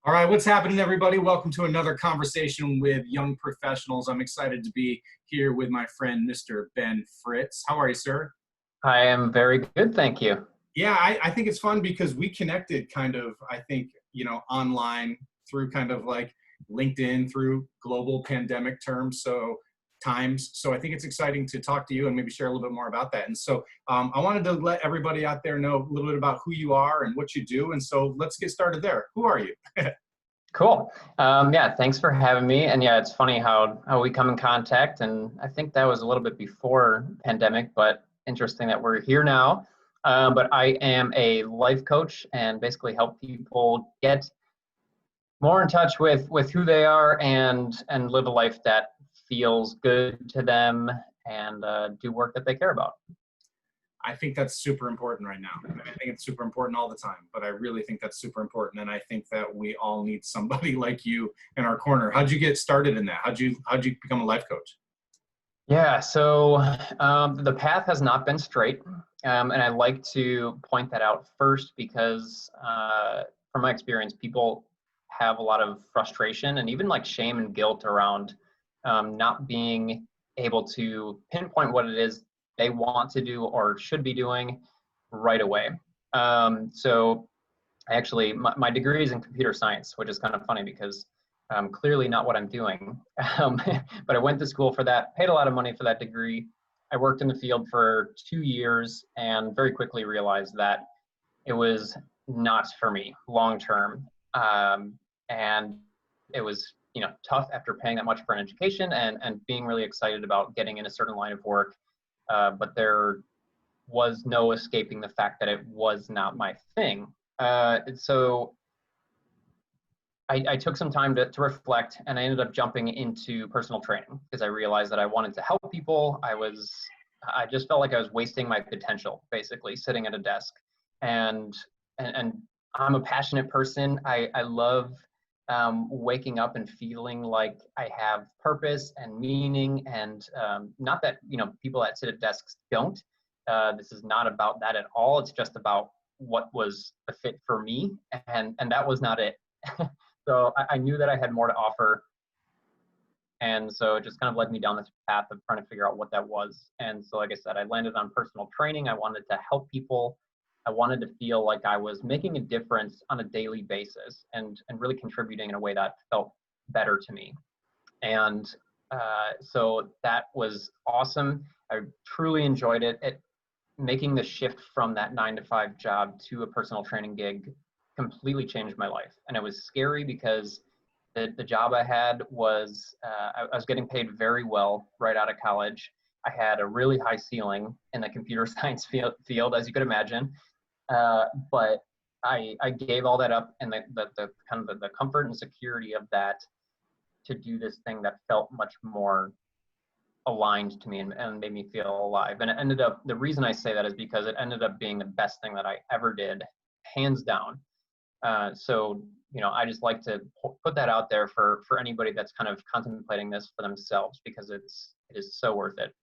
All right, what's happening, everybody? Welcome to another conversation with young professionals. I'm excited to be here with my friend, Mr. Ben Fritz. How are you, sir? I am very good, thank you. Yeah, I think it's fun because we connected kind of, I think, online through kind of like LinkedIn through global pandemic times. So I think it's exciting to talk to you and maybe share a little bit more about that. And so I wanted to let everybody out there know a little bit about who you are and what you do. And so let's get started there. Who are you? Cool. Yeah, thanks for having me. And yeah, it's funny how we come in contact. And I think that was a little bit before pandemic, but interesting that we're here now. But I am a life coach and basically help people get more in touch with who they are and live a life that feels good to them and do work that they care about. I think that's super important right now. I think it's super important all the time, but I really think that's super important. And I think that we all need somebody like you in our corner. How'd you get started in that? How'd you become a life coach? Yeah, so the path has not been straight. And I like to point that out first because from my experience, people have a lot of frustration and even like shame and guilt around not being able to pinpoint what it is they want to do or should be doing right away. So actually, my degree is in computer science, which is kind of funny because clearly not what I'm doing. But I went to school for that, paid a lot of money for that degree. I worked in the field for 2 years and very quickly realized that it was not for me long term. And it was, tough after paying that much for an education and being really excited about getting in a certain line of work. But there was no escaping the fact that it was not my thing. So I took some time to reflect, and I ended up jumping into personal training because I realized that I wanted to help people. I just felt like I was wasting my potential, basically sitting at a desk. And I'm a passionate person. I love waking up and feeling like I have purpose and meaning, and not that people that sit at desks don't. This is not about that at all. It's just about what was the fit for me, and that was not it. So I knew that I had more to offer. And so it just kind of led me down this path of trying to figure out what that was. And so, like I said, I landed on personal training. I wanted to help people. I wanted to feel like I was making a difference on a daily basis and really contributing in a way that felt better to me. And so that was awesome. I truly enjoyed it. Making the shift from that 9-to-5 job to a personal training gig completely changed my life. And it was scary because the job I had was, I was getting paid very well right out of college. I had a really high ceiling in the computer science field, as you could imagine. But I gave all that up, and the kind of the comfort and security of that to do this thing that felt much more aligned to me and made me feel alive. And it ended up, the reason I say that is because it ended up being the best thing that I ever did, hands down. So, I just like to put that out there for anybody that's kind of contemplating this for themselves, because it is so worth it.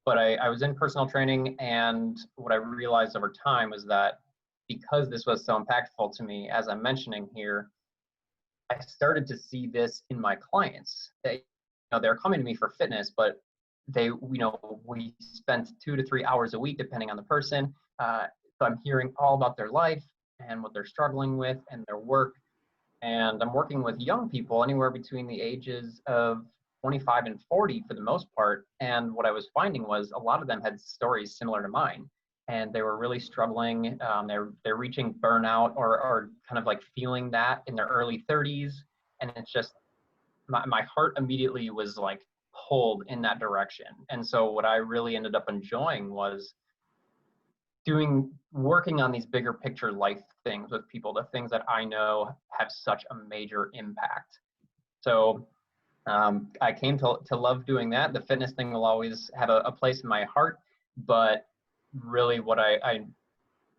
But I was in personal training, and what I realized over time was that because this was so impactful to me, as I'm mentioning here, I started to see this in my clients. They're coming to me for fitness, but we spent 2 to 3 hours a week, depending on the person. So I'm hearing all about their life and what they're struggling with and their work. And I'm working with young people anywhere between the ages of 25 and 40 for the most part. And what I was finding was a lot of them had stories similar to mine, and they were really struggling. They're reaching burnout or kind of like feeling that in their early 30s. And it's just, my heart immediately was like pulled in that direction. And so what I really ended up enjoying was working on these bigger picture life things with people, the things that I know have such a major impact. So I came to love doing that. The fitness thing will always have a place in my heart, but really what I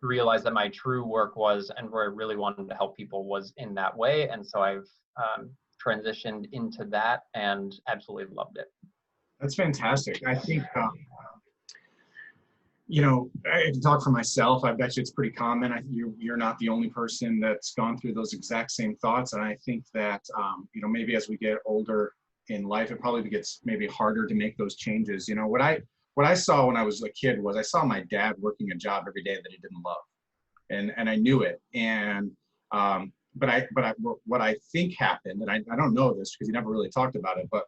realized that my true work was, and where I really wanted to help people, was in that way. And so I've transitioned into that and absolutely loved it. That's fantastic. I think I can talk for myself. I bet you it's pretty common. You're not the only person that's gone through those exact same thoughts. And I think that, maybe as we get older in life, it probably gets maybe harder to make those changes. What I saw when I was a kid was I saw my dad working a job every day that he didn't love. And I knew it. And, what I think happened, and I don't know this because he never really talked about it, but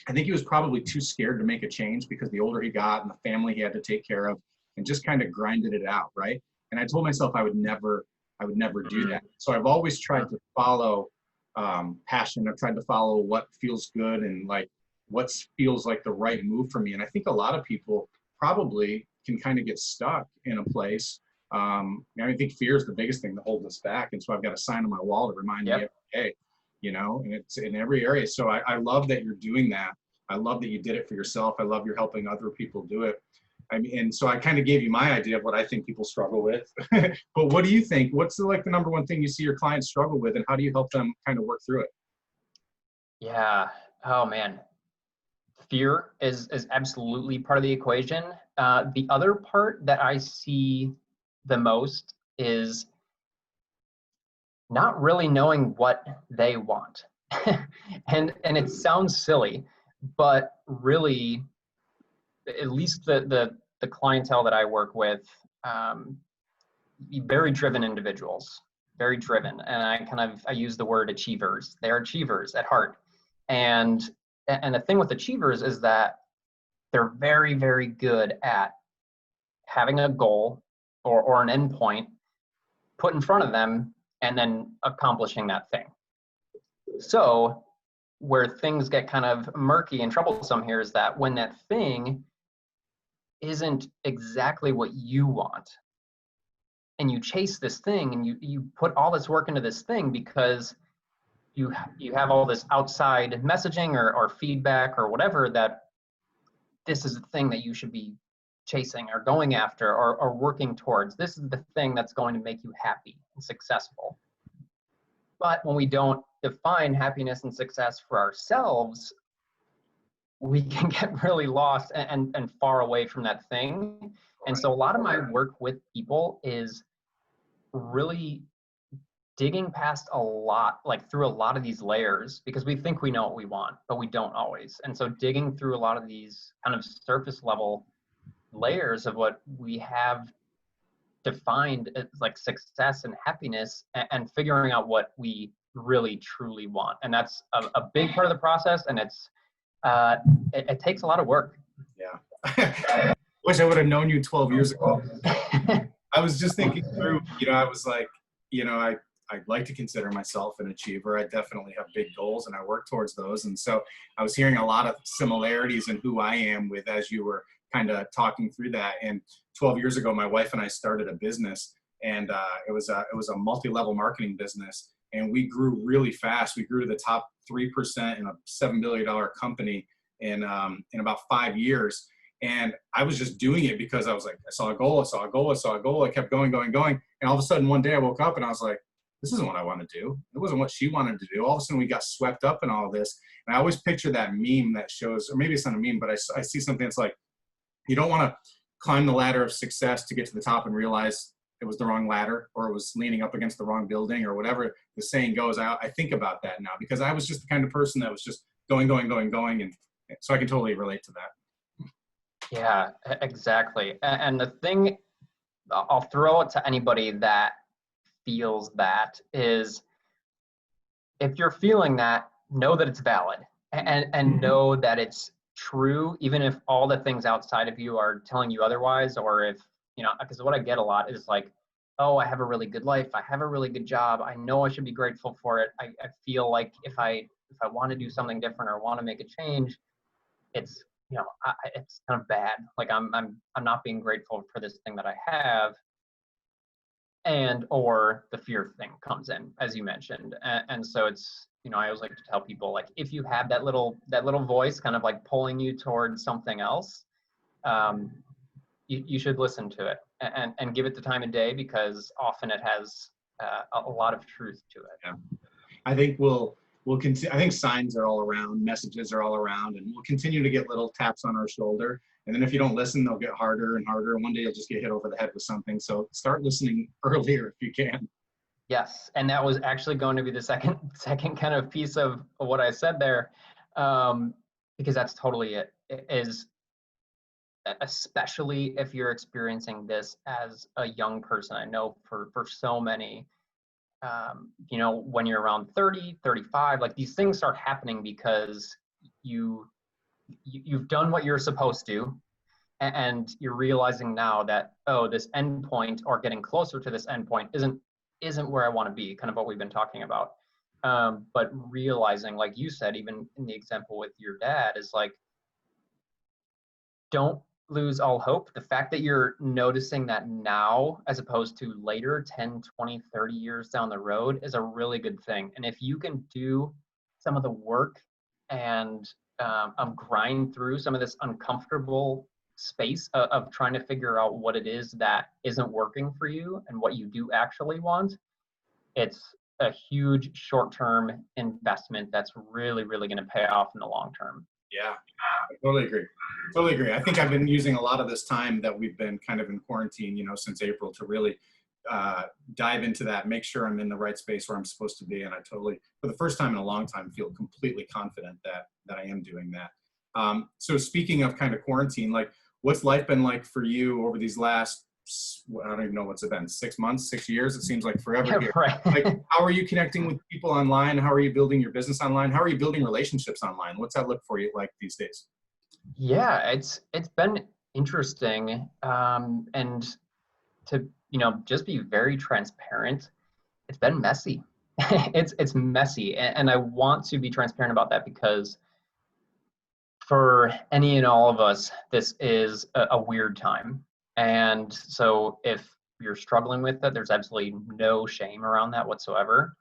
I think he was probably too scared to make a change because the older he got and the family he had to take care of, and just kind of grinded it out, right? And I told myself I would never do that. So I've always tried to follow passion. I've tried to follow what feels good and like what feels like the right move for me. And I think a lot of people probably can kind of get stuck in a place. I think fear is the biggest thing that holds us back. And so I've got a sign on my wall to remind me every day, and it's in every area. So I love that you're doing that. I love that you did it for yourself. I love you're helping other people do it. And so I kind of gave you my idea of what I think people struggle with. But what do you think? What's the number one thing you see your clients struggle with, and how do you help them kind of work through it? Yeah. Oh man. Fear is absolutely part of the equation. The other part that I see the most is not really knowing what they want. and it sounds silly, but really, at least the clientele that I work with, very driven individuals, very driven. And I use the word achievers. They're achievers at heart. And the thing with achievers is that they're very, very good at having a goal or an endpoint put in front of them and then accomplishing that thing. So where things get kind of murky and troublesome here is that when that thing isn't exactly what you want, and you chase this thing and you put all this work into this thing because you have all this outside messaging or feedback or whatever that this is the thing that you should be chasing or going after or working towards. This is the thing that's going to make you happy and successful. But when we don't define happiness and success for ourselves, we can get really lost and far away from that thing. And so a lot of my work with people is really digging past through a lot of these layers, because we think we know what we want, but we don't always. And so digging through a lot of these kind of surface level layers of what we have defined as like success and happiness, and figuring out what we really truly want. And that's a big part of the process. And it takes a lot of work. Yeah. Wish I would have known you 12 years ago. I was just thinking through, I was like, I'd like to consider myself an achiever. I definitely have big goals and I work towards those. And so I was hearing a lot of similarities in who I am with, as you were kind of talking through that. And 12 years ago, my wife and I started a business, and it was a multi-level marketing business. And we grew really fast. We grew to the top 3% in a $7 billion company in about 5 years. And I was just doing it because I was like, I saw a goal. I kept going. And all of a sudden one day I woke up and I was like, this isn't what I want to do. It wasn't what she wanted to do. All of a sudden we got swept up in all of this. And I always picture that meme that shows, or maybe it's not a meme, but I see something that's like, you don't want to climb the ladder of success to get to the top and realize it was the wrong ladder, or it was leaning up against the wrong building, or whatever the saying goes. I think about that now because I was just the kind of person that was just going. And so I can totally relate to that. Yeah, exactly. And the thing I'll throw it to anybody that feels that is, if you're feeling that, know that it's valid and know that it's true, even if all the things outside of you are telling you otherwise, or if, because what I get a lot is like, oh, I have a really good life. I have a really good job. I know I should be grateful for it. I feel like if I want to do something different or want to make a change, it's, it's kind of bad. Like I'm not being grateful for this thing that I have. And, or the fear thing comes in, as you mentioned. And so it's, I always like to tell people, like, if you have that little voice kind of like pulling you towards something else, you should listen to it and give it the time of day, because often it has a lot of truth to it. Yeah. I think we'll continue. I think signs are all around, messages are all around, and we'll continue to get little taps on our shoulder. And then if you don't listen, they'll get harder and harder. And one day you'll just get hit over the head with something. So start listening earlier if you can. Yes, and that was actually going to be the second kind of piece of what I said there, because that's totally it. It is, especially if you're experiencing this as a young person. I know for so many, you know, when you're around 30, 35, like these things start happening because you've done what you're supposed to, and you're realizing now that, oh, this endpoint or getting closer to this endpoint isn't where I want to be, kind of what we've been talking about. But realizing, like you said, even in the example with your dad, is like, don't lose all hope. The fact that you're noticing that now as opposed to later, 10, 20, 30 years down the road, is a really good thing. And if you can do some of the work and grind through some of this uncomfortable space of trying to figure out what it is that isn't working for you and what you do actually want, it's a huge short-term investment that's really, really going to pay off in the long term. Yeah, I totally agree. Totally agree. I think I've been using a lot of this time that we've been kind of in quarantine, you know, since April, to really dive into that, make sure I'm in the right space where I'm supposed to be. And I totally, for the first time in a long time, feel completely confident that I am doing that. So speaking of kind of quarantine, like what's life been like for you over these last, I don't even know what's it been, 6 months, 6 years? It seems like forever here. Right. Like, how are you connecting with people online? How are you building your business online? How are you building relationships online? What's that look for you like these days? Yeah, it's been interesting, and to, you know, just be very transparent, it's been messy. It's messy, and I want to be transparent about that because for any and all of us, this is a weird time. And so if you're struggling with it, there's absolutely no shame around that whatsoever.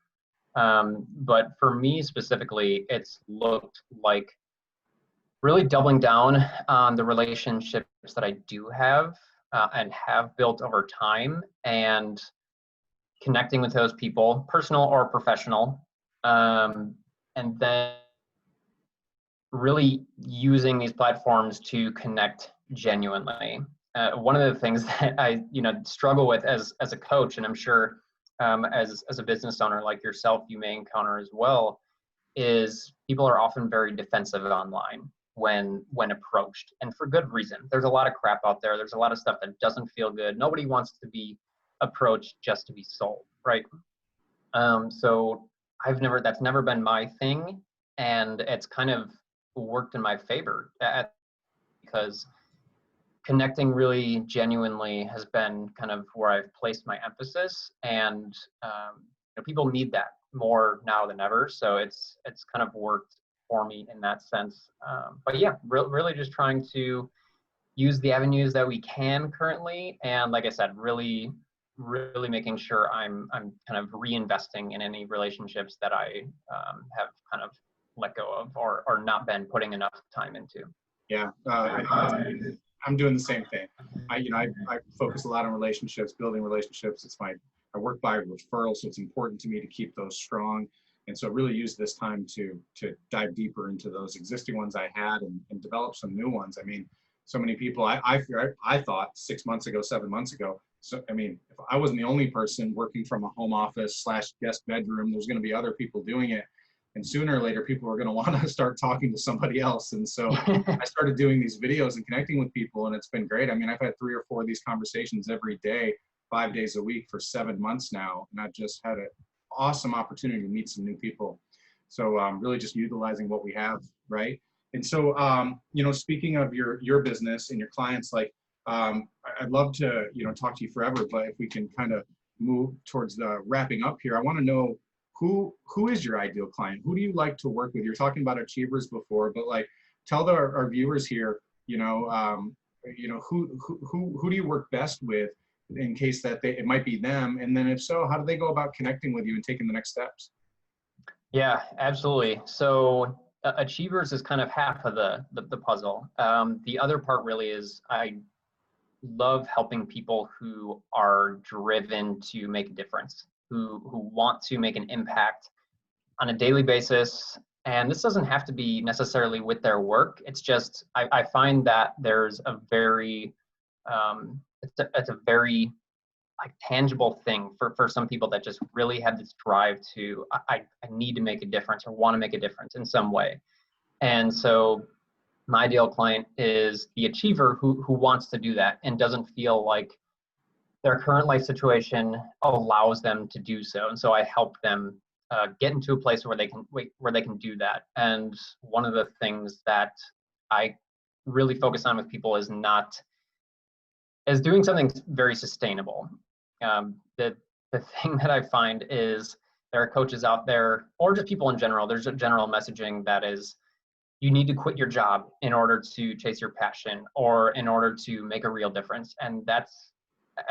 But for me specifically, it's looked like really doubling down on the relationships that I do have and have built over time, and connecting with those people, personal or professional, and then really using these platforms to connect genuinely. One of the things that I, you know, struggle with as a coach, and I'm sure as a business owner like yourself, you may encounter as well, is people are often very defensive online when approached, and for good reason. There's a lot of crap out there. There's a lot of stuff that doesn't feel good. Nobody wants to be approached just to be sold, right? So that's never been my thing, and it's kind of worked in my favor because connecting really genuinely has been kind of where I've placed my emphasis, and you know, people need that more now than ever. So it's kind of worked for me in that sense. But yeah, really just trying to use the avenues that we can currently, and like I said, really making sure I'm kind of reinvesting in any relationships that I have kind of let go of or not been putting enough time into. Yeah, I'm doing the same thing. I focus a lot on relationships, building relationships. I work by referral, so it's important to me to keep those strong. And so really use this time to dive deeper into those existing ones I had and develop some new ones. I mean, so many people, I thought 6 months ago, 7 months ago, so, I mean, if I wasn't the only person working from a home office / guest bedroom, there's going to be other people doing it. And sooner or later, people are going to want to start talking to somebody else. And so I started doing these videos and connecting with people, and it's been great. I mean, I've had 3 or 4 of these conversations every day, 5 days a week for 7 months now. And I've just had an awesome opportunity to meet some new people. So really just utilizing what we have, right? And so, you know, speaking of your business and your clients, like, I'd love to, you know, talk to you forever, but if we can kind of move towards the wrapping up here, I want to know who is your ideal client? Who do you like to work with? You're talking about achievers before, but like, tell our viewers here, you know, who do you work best with in case that it might be them? And then if so, how do they go about connecting with you and taking the next steps? Yeah, absolutely. So achievers is kind of half of the puzzle. The other part really is I love helping people who are driven to make a difference, who want to make an impact on a daily basis, And this doesn't have to be necessarily with their work. It's just, I find that there's a very, it's a very like tangible thing for some people that just really have this drive to, I need to make a difference or want to make a difference in some way. And so my ideal client is the achiever who wants to do that and doesn't feel like their current life situation allows them to do so. And so I help them get into a place where they can do that. And one of the things that I really focus on with people is doing something very sustainable. The thing that I find is there are coaches out there, or just people in general, there's a general messaging that is, you need to quit your job in order to chase your passion or in order to make a real difference. And that's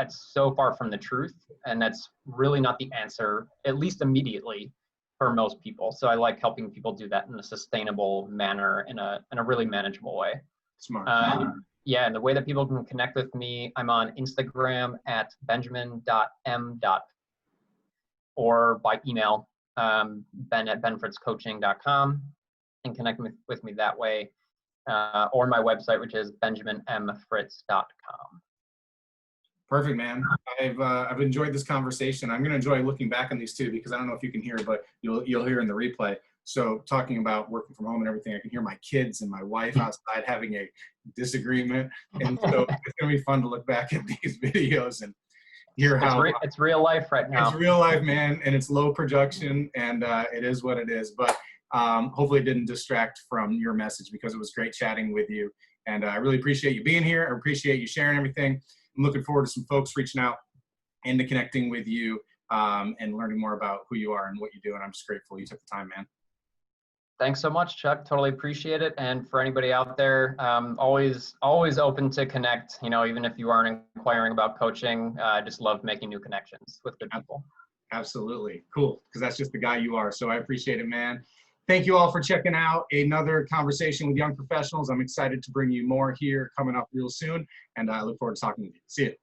so far from the truth. And that's really not the answer, at least immediately, for most people. So I like helping people do that in a sustainable manner, in a really manageable way. Smart. Yeah, and the way that people can connect with me, I'm on Instagram at benjamin.m. or by email, ben@benfritzcoaching.com, and connect with me that way, or my website, which is benjaminmfritz.com. Perfect, man. I've enjoyed this conversation. I'm going to enjoy looking back on these too, because I don't know if you can hear, but you'll hear in the replay. So talking about working from home and everything, I can hear my kids and my wife outside having a disagreement. And so it's going to be fun to look back at these videos and hear how it's real life right now. It's real life, man. And it's low production, and it is what it is. But hopefully it didn't distract from your message, because it was great chatting with you. And I really appreciate you being here. I appreciate you sharing everything. I'm looking forward to some folks reaching out and to connecting with you and learning more about who you are and what you do. And I'm just grateful you took the time, man. Thanks so much, Chuck. Totally appreciate it. And for anybody out there, always open to connect. You know, even if you aren't inquiring about coaching, I just love making new connections with good people. Absolutely. Cool. Because that's just the guy you are. So I appreciate it, man. Thank you all for checking out another conversation with young professionals. I'm excited to bring you more here coming up real soon. And I look forward to talking with you. See you.